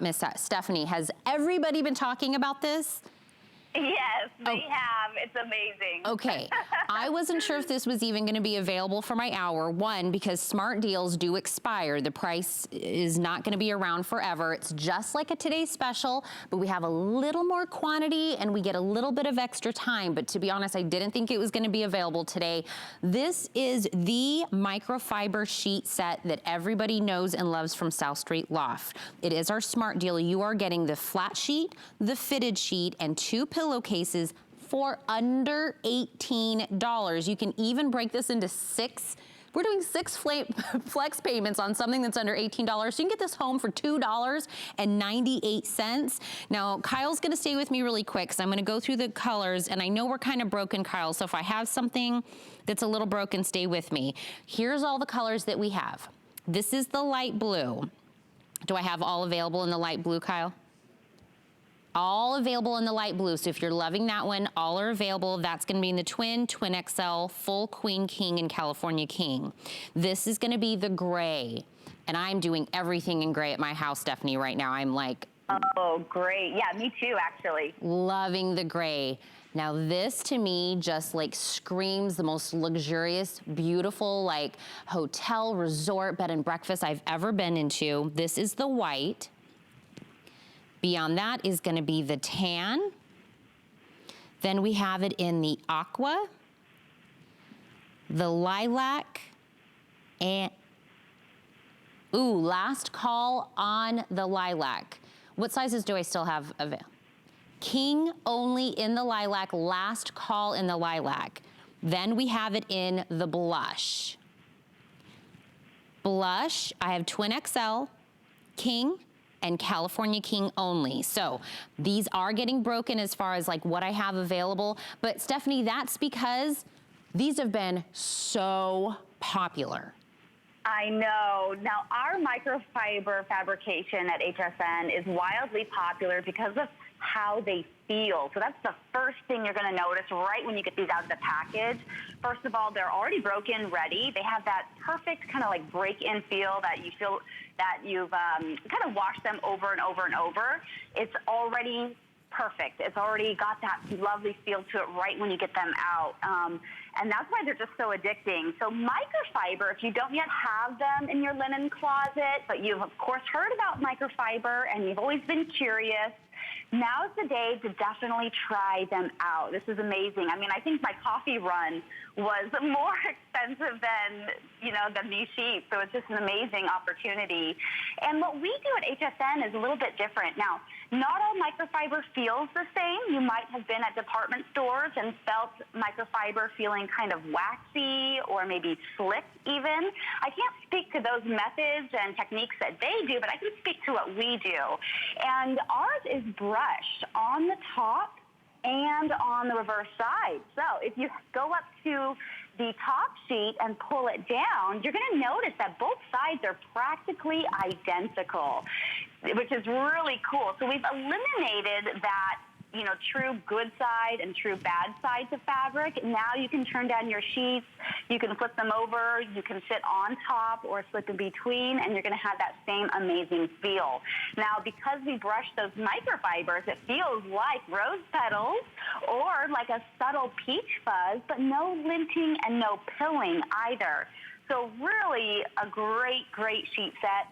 Miss Stephanie, has everybody been talking about this? Yes, they have. It's amazing. Okay. I wasn't sure if this was even going to be available for my hour. One, because smart deals do expire. The price is not going to be around forever. It's just like a today's special, but we have a little more quantity and we get a little bit of extra time. But to be honest, I didn't think it was going to be available today. This is the microfiber sheet set that everybody knows and loves from South Street Loft. It is our smart deal. You are getting the flat sheet, the fitted sheet, and 2 pillowcases for under $18. You can even break this into 6. We're doing 6 flex payments on something that's under $18. So you can get this home for $2.98. Now, Kyle's gonna stay with me really quick because I'm gonna go through the colors, and I know we're kind of broken, Kyle, so if I have something that's a little broken, stay with me. Here's all the colors that we have. This is the light blue. Do I have all available in the light blue, Kyle? All available in the light blue. So if you're loving that one, all are available. That's gonna be in the twin, twin XL, full queen king, and California king. This is gonna be the gray. And I'm doing everything in gray at my house, Stephanie, right now. I'm like, oh, great. Yeah, me too, actually. Loving the gray. Now this to me just like screams the most luxurious, beautiful, like hotel, resort, bed and breakfast I've ever been into. This is the white. Beyond that is gonna be the tan. Then we have it in the aqua, the lilac, and, ooh, last call on the lilac. What sizes do I still have available? King only in the lilac, last call in the lilac. Then we have it in the blush. Blush, I have twin XL, king, and California king only. So these are getting broken as far as like what I have available. But Stephanie, that's because these have been so popular. I know. Now, our microfiber fabrication at HSN is wildly popular because of how they feel. So that's the first thing you're going to notice right when you get these out of the package. First of all, they're already broken, ready. They have that perfect kind of like break-in feel that you feel that you've kind of washed them over and over and over. It's already perfect. It's already got that lovely feel to it right when you get them out. And that's why they're just so addicting. So microfiber, if you don't yet have them in your linen closet, but you've of course heard about microfiber and you've always been curious, now's the day to definitely try them out. This is amazing. I mean, I think my coffee run was more expensive than, than these sheets. So it's just an amazing opportunity. And what we do at HSN is a little bit different. Now, not all microfiber feels the same. You might have been at department stores and felt microfiber feeling kind of waxy or maybe slick even. I can't speak to those methods and techniques that they do, but I can speak to what we do. And ours is brushed on the top and on the reverse side. So if you go up to the top sheet and pull it down, you're going to notice that both sides are practically identical, which is really cool. So we've eliminated that, true good side and true bad side to fabric. Now you can turn down your sheets, you can flip them over, you can sit on top or slip in between, and you're going to have that same amazing feel. Now, because we brush those microfibers, it feels like rose petals or like a subtle peach fuzz, but no linting and no pilling either. So really a great, great sheet set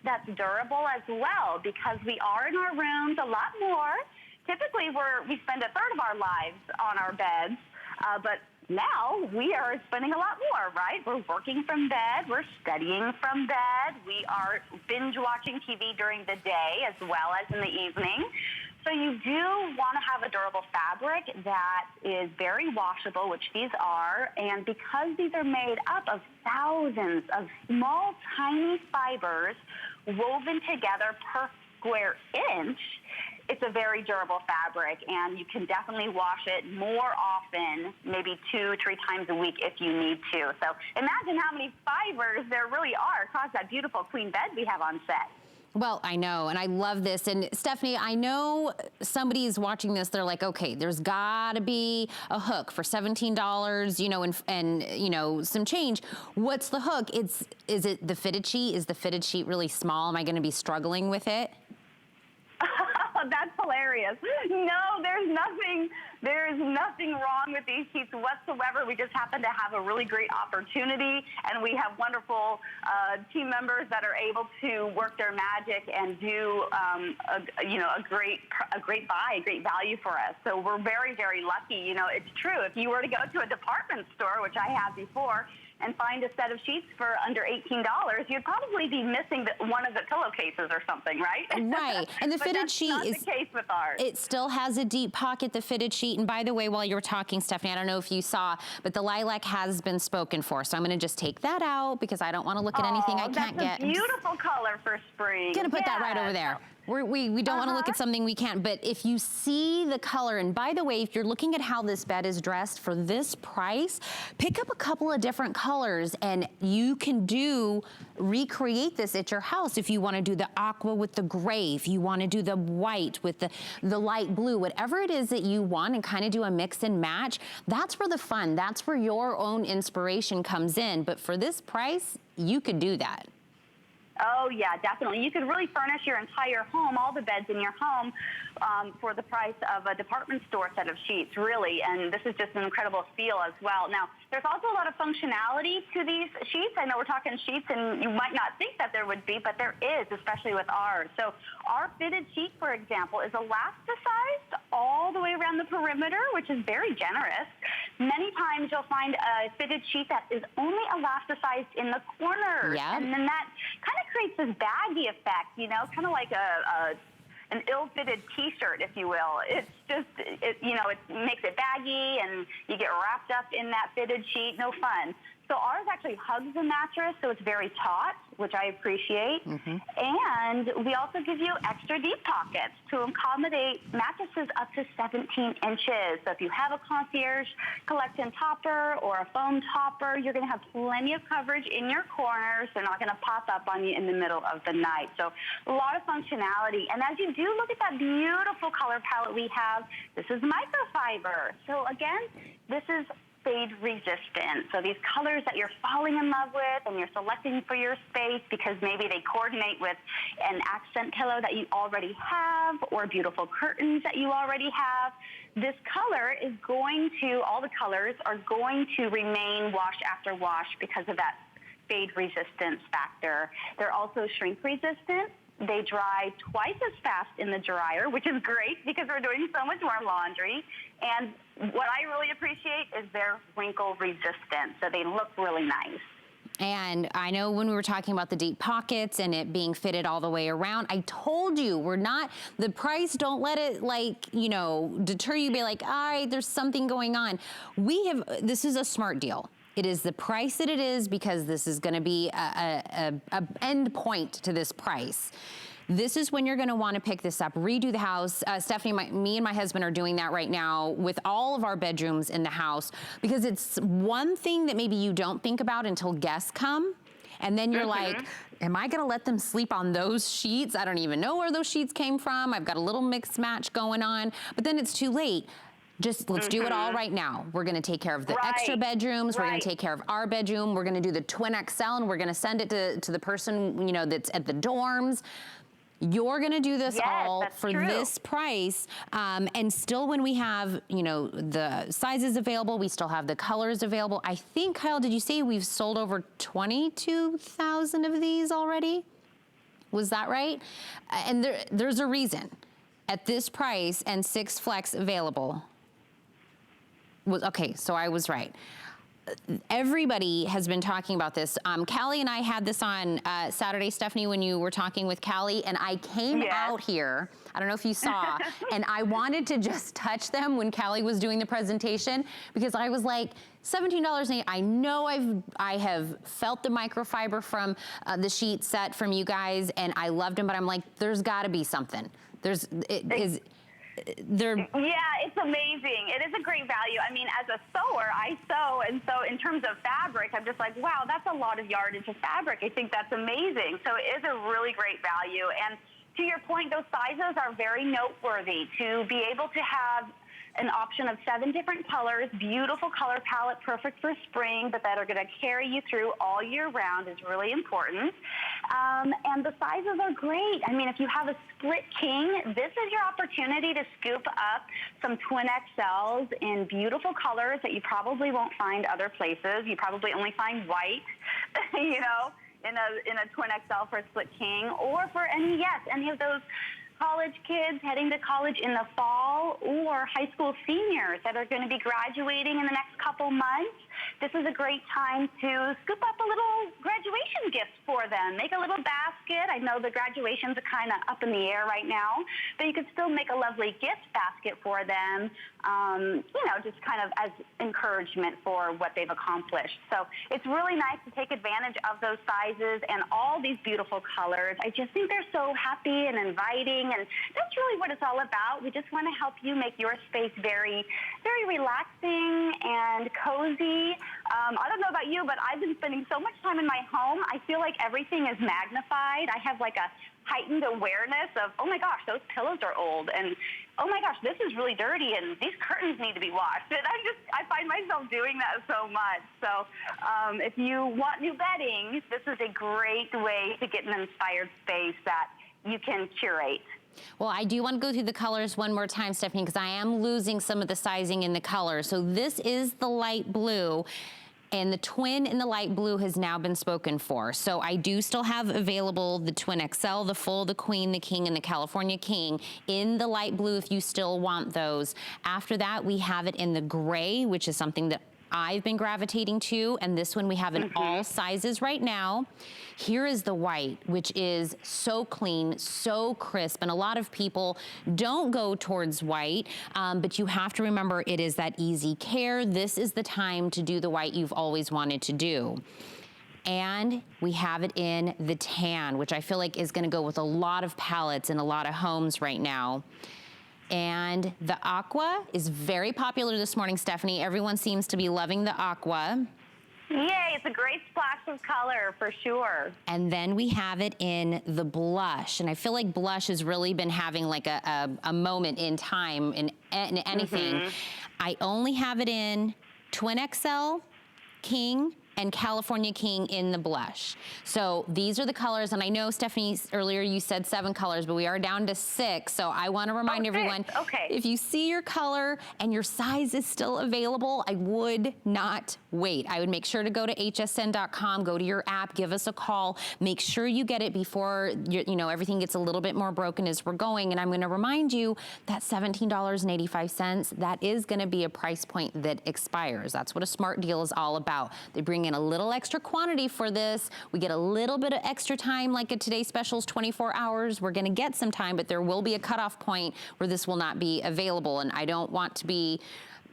that's durable as well, because we are in our rooms a lot more. Typically, we spend a third of our lives on our beds, but now we are spending a lot more, right? We're working from bed, we're studying from bed, we are binge watching TV during the day as well as in the evening. So you do want to have a durable fabric that is very washable, which these are, and because these are made up of thousands of small, tiny fibers woven together per square inch, it's a very durable fabric, and you can definitely wash it more often, maybe 2-3 times a week if you need to. So imagine how many fibers there really are across that beautiful queen bed we have on set. Well, I know, and I love this. And Stephanie, I know somebody's watching this, they're like, okay, there's gotta be a hook for $17, and some change. What's the hook? Is it the fitted sheet? Is the fitted sheet really small? Am I gonna be struggling with it? That's hilarious. No, there is nothing wrong with these sheets whatsoever. We just happen to have a really great opportunity, and we have wonderful team members that are able to work their magic and do a great buy, a great value for us. So we're very, very lucky. You know, it's true. If you were to go to a department store, which I have before, and find a set of sheets for under $18, you'd probably be missing one of the pillowcases or something, right? Right. And the fitted sheet is not the case with ours. It still has a deep pocket, the fitted sheet. And by the way, while you were talking, Stephanie, I don't know if you saw, but the lilac has been spoken for. So I'm going to just take that out because I don't want to look at anything I can't get. That's a beautiful color for spring. Going to put that right over there. We don't want to look at something we can't, but if you see the color, and by the way, if you're looking at how this bed is dressed for this price, pick up a couple of different colors and you can recreate this at your house. If you want to do the aqua with the gray, if you want to do the white with the light blue, whatever it is that you want, and kind of do a mix and match, that's where the fun, that's where your own inspiration comes in. But for this price, you could do that. Oh, yeah, definitely. You could really furnish your entire home, all the beds in your home, for the price of a department store set of sheets, really. And this is just an incredible feel as well. Now, there's also a lot of functionality to these sheets. I know we're talking sheets, and you might not think that there would be, but there is, especially with ours. So our fitted sheet, for example, is elasticized all the way around the perimeter, which is very generous. Many times you'll find a fitted sheet that is only elasticized in the corners. Yeah. And then that kind of creates this baggy effect, you know, kind of like an ill-fitted T-shirt, if you will. It's just, it makes it baggy, and you get wrapped up in that fitted sheet. No fun. So ours actually hugs the mattress, so it's very taut, which I appreciate. Mm-hmm. And we also give you extra deep pockets to accommodate mattresses up to 17 inches. So if you have a concierge collection topper or a foam topper, you're going to have plenty of coverage in your corners. They're not going to pop up on you in the middle of the night. So a lot of functionality. And as you do look at that beautiful color palette we have, this is microfiber. So again, this is fade resistant. So these colors that you're falling in love with and you're selecting for your space because maybe they coordinate with an accent pillow that you already have or beautiful curtains that you already have, this color is going to, all the colors are going to remain wash after wash because of that fade resistance factor. They're also shrink resistant. They dry twice as fast in the dryer, which is great because we're doing so much more laundry. And what I really appreciate is they're wrinkle resistant, so they look really nice. And I know when we were talking about the deep pockets and it being fitted all the way around, I told you, the price, don't let it deter you, be like, all right, there's something going on. This is a smart deal. It is the price that it is because this is going to be a end point to this price. This is when you're going to want to pick this up, redo the house. Stephanie, me and my husband are doing that right now with all of our bedrooms in the house because it's one thing that maybe you don't think about until guests come. And then you're like, am I going to let them sleep on those sheets? I don't even know where those sheets came from. I've got a little mix match going on, but then it's too late. Just let's do it all right now. We're going to take care of the extra bedrooms. We're going to take care of our bedroom. We're going to do the twin XL, and we're going to send it to the person, that's at the dorms. You're going to do this all for this price. And still when we have, the sizes available, we still have the colors available. I think, Kyle, did you say we've sold over 22,000 of these already? Was that right? And there's a reason. At this price and 6 flex available. Okay, so I was right. Everybody has been talking about this. Callie and I had this on Saturday, Stephanie, when you were talking with Callie, and I came out here, I don't know if you saw, and I wanted to just touch them when Callie was doing the presentation because I was like, $17.08. I know I have felt the microfiber from the sheet set from you guys, and I loved them, but I'm like, there's got to be something. Yeah, it's amazing. It is a great value. I mean, as a sewer, I sew, and so in terms of fabric, I'm just like, wow, that's a lot of yardage of fabric. I think that's amazing. So it is a really great value. And to your point, those sizes are very noteworthy. To be able to have an option of 7 different colors, beautiful color palette, perfect for spring, but that are going to carry you through all year round is really important. And the sizes are great. I mean, if you have a split king, this is your opportunity to scoop up some twin XLs in beautiful colors that you probably won't find other places. You probably only find white, you know, in a twin XL for a split king, or for any of those college kids heading to college in the fall, or high school seniors that are going to be graduating in the next couple months. This is a great time to scoop up a little graduation gift for them. Make a little basket. I know the graduations are kind of up in the air right now, but you could still make a lovely gift basket for them, you know, just kind of as encouragement for what they've accomplished. So it's really nice to take advantage of those sizes and all these beautiful colors. I just think they're so happy and inviting, and that's really what it's all about. We just want to help you make your space very, very relaxing and cozy. I don't know about you, but I've been spending so much time in my home. I feel like everything is magnified. I have like a heightened awareness of, oh my gosh, those pillows are old, and oh my gosh, this is really dirty, and these curtains need to be washed. And I find myself doing that so much. So if you want new bedding, this is a great way to get an inspired space that you can curate. Well, I do want to go through the colors one more time, Stephanie, because I am losing some of the sizing in the color. So this is the light blue, and the twin in the light blue has now been spoken for. So I do still have available the twin XL, the full, the queen, the king, and the California king in the light blue if you still want those. After that, we have it in the gray, which is something that I've been gravitating to, and this one we have in all sizes right now. Here is the white, which is so clean, so crisp, and a lot of people don't go towards white, but you have to remember it is that easy care. This is the time to do the white you've always wanted to do. And we have it in the tan, which I feel like is gonna go with a lot of palettes in a lot of homes right now. And the aqua is very popular this morning, Stephanie. Everyone seems to be loving the aqua. Yay, it's a great splash of color for sure. And then we have it in the blush. And I feel like blush has really been having like a moment in time in anything. I only have it in twin XL, king, and California king in the blush. So these are the colors, and I know, Stephanie, earlier you said 7 colors, but we are down to 6, so I wanna remind everyone, if you see your color and your size is still available, I would not wait. I would make sure to go to hsn.com, go to your app, give us a call, make sure you get it before you know everything gets a little bit more broken as we're going, and I'm gonna remind you that $17.85, that is gonna be a price point that expires. That's what a smart deal is all about. They bring in a little extra quantity for this. We get a little bit of extra time, like at today's specials, 24 hours. We're gonna get some time, but there will be a cutoff point where this will not be available, and I don't want to be.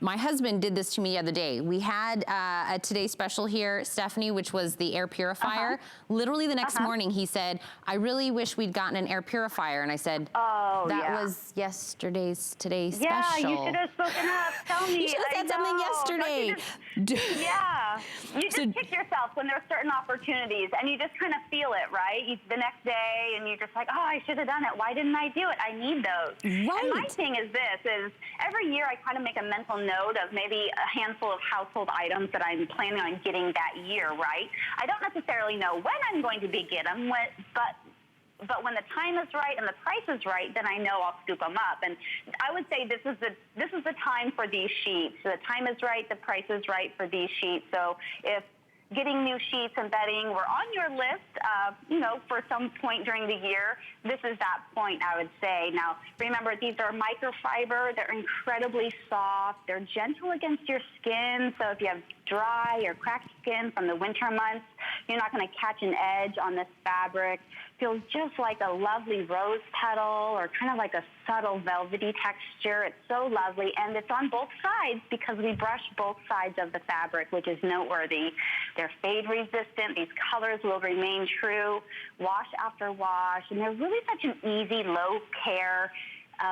My husband did this to me the other day. We had a Today Special here, Stephanie, which was the air purifier. Literally the next morning he said, I really wish we'd gotten an air purifier. And I said, oh, that was Today's Special. Yeah, you should have spoken up. Tell me. You should have said something yesterday. You just kick yourself when there's certain opportunities, and you just kind of feel it, right? The next day, and you're just like, oh, I should have done it. Why didn't I do it? I need those. Right. And my thing is every year I kind of make a mental note of maybe a handful of household items that I'm planning on getting that year, right? I don't necessarily know when I'm going to be getting them, but when the time is right and the price is right, then I know I'll scoop them up. And I would say this is the time for these sheets. The time is right, the price is right for these sheets. So if getting new sheets and bedding were on your list, you know, for some point during the year, this is that point, I would say. Now, remember, these are microfiber. They're incredibly soft. They're gentle against your skin. So if you have dry or cracked skin from the winter months, you're not going to catch an edge on this fabric. Feels just like a lovely rose petal, or kind of like a subtle velvety texture. It's so lovely, and it's on both sides because we brush both sides of the fabric, which is noteworthy. They're fade resistant. These colors will remain true wash after wash, and they're really such an easy, low care,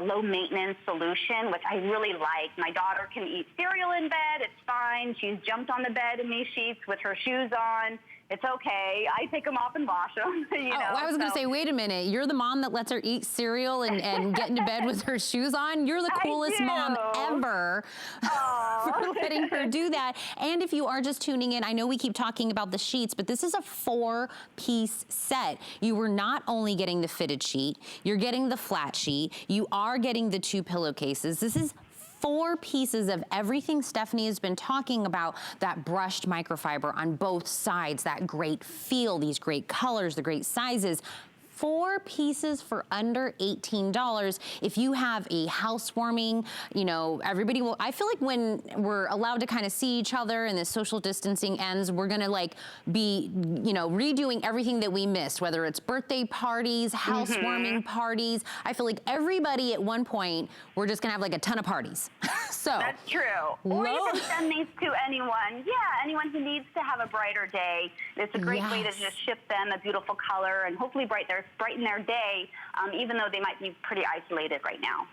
low maintenance solution, which I really like. My daughter can eat cereal in bed. It's fine. She's jumped on the bed in these sheets with her shoes on. It's okay. I take them off and wash them. You know, I was going to say, wait a minute. You're the mom that lets her eat cereal and get into bed with her shoes on. You're the coolest mom ever for letting her do that. And if you are just tuning in, I know we keep talking about the sheets, but this is a 4-piece set. You were not only getting the fitted sheet, you're getting the flat sheet. You are getting the 2 pillowcases. This is 4 pieces of everything Stephanie has been talking about, that brushed microfiber on both sides, that great feel, these great colors, the great sizes. 4 pieces for under $18. If you have a housewarming, you know, everybody will, I feel like when we're allowed to kind of see each other and the social distancing ends, we're gonna like be, you know, redoing everything that we missed, whether it's birthday parties, housewarming parties. I feel like everybody at one point, we're just gonna have like a ton of parties. So that's true. Or you can send these to anyone. Yeah, anyone who needs to have a brighter day. It's a great way to just ship them a beautiful color and hopefully brighten their day, even though they might be pretty isolated right now.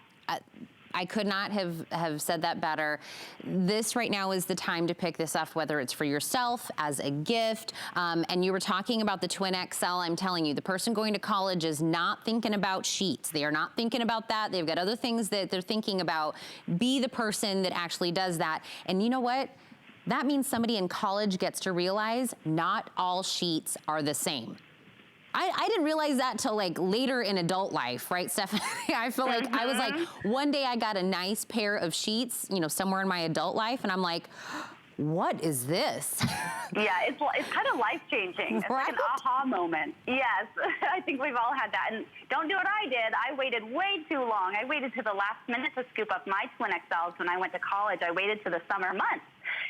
I could not have said that better. This right now is the time to pick this up, whether it's for yourself, as a gift. And you were talking about the Twin XL. I'm telling you, the person going to college is not thinking about sheets. They are not thinking about that. They've got other things that they're thinking about. Be the person that actually does that. And you know what? That means somebody in college gets to realize not all sheets are the same. I didn't realize that till like later in adult life, right, Stephanie? I feel like I was like, one day I got a nice pair of sheets, you know, somewhere in my adult life, and I'm like, what is this? Yeah, it's kind of life-changing. It's like an aha moment. Yes, I think we've all had that. And don't do what I did. I waited way too long. I waited to the last minute to scoop up my Twin XLs when I went to college. I waited to the summer months.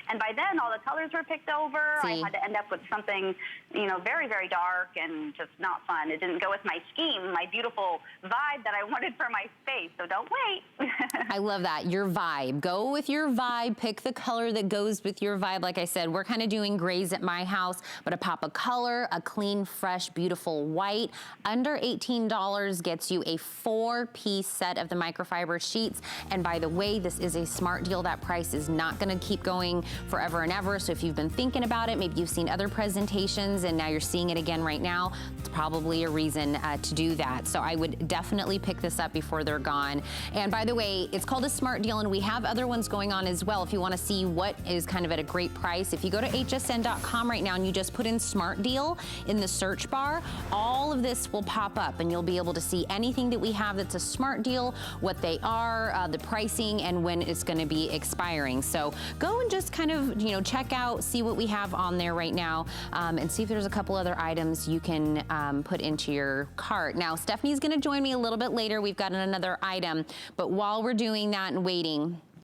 And by then, all the colors were picked over. I had to end up with something, you know, very, very dark and just not fun. It didn't go with my scheme, my beautiful vibe that I wanted for my space. So don't wait. I love that. Your vibe. Go with your vibe. Pick the color that goes with your vibe. Like I said, we're kind of doing grays at my house, but a pop of color, a clean, fresh, beautiful white. Under $18 gets you a 4-piece set of the microfiber sheets. And by the way, this is a smart deal. That price is not going to keep going forever and ever. So if you've been thinking about it, maybe you've seen other presentations and now you're seeing it again right now, it's probably a reason to do that. So I would definitely pick this up before they're gone. And by the way, it's called a smart deal, and we have other ones going on as well. If you want to see what is kind of at a great price, if you go to hsn.com right now and you just put in smart deal in the search bar, all of this will pop up and you'll be able to see anything that we have that's a smart deal, what they are, the pricing, and when it's going to be expiring. So go and just kind of, you know, check out, see what we have on there right now, and see if there's a couple other items you can put into your cart. Now, Stephanie's going to join me a little bit later. We've got another item, but while we're doing that and waiting,